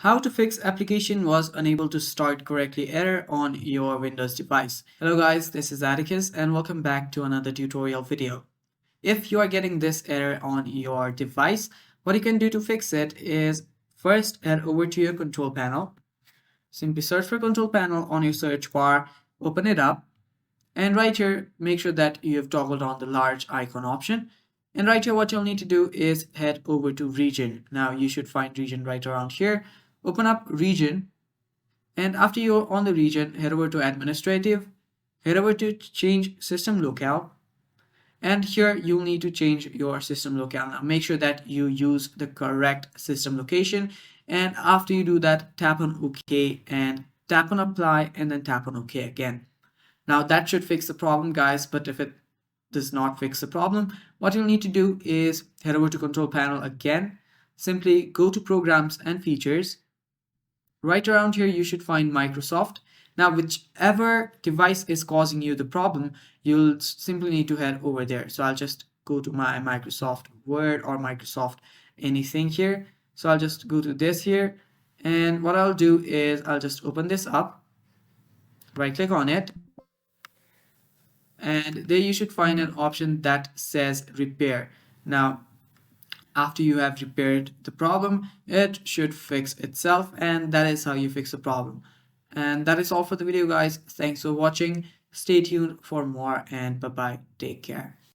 How to fix application was unable to start correctly error on your Windows device. Hello guys, this is Atticus and welcome back to another tutorial video. If you are getting this error on your device, what you can do to fix it is first head over to your control panel. Simply search for control panel on your search bar, open it up, and right here make sure that you have toggled on the large icon option. And right here what you'll need to do is head over to region. Now you should find region right around here. Open up region, and after you're on the region, head over to administrative, head over to change system locale, and here you'll need to change your system locale. Now make sure that you use the correct system location, and after you do that, tap on OK and tap on apply and then tap on OK again. Now that should fix the problem guys, but if it does not fix the problem, what you'll need to do is head over to control panel again, simply go to programs and features. Right around here you should find Microsoft. Now whichever device is causing you the problem, you'll simply need to head over there. So I'll just go to my Microsoft Word or Microsoft anything here. So I'll just go to this here, and what I'll do is I'll just open this up, right click on it, and there you should find an option that says repair. Now after you have repaired the problem, it should fix itself, and that is how you fix the problem. And that is all for the video guys. Thanks for watching. Stay tuned for more, and bye bye. Take care.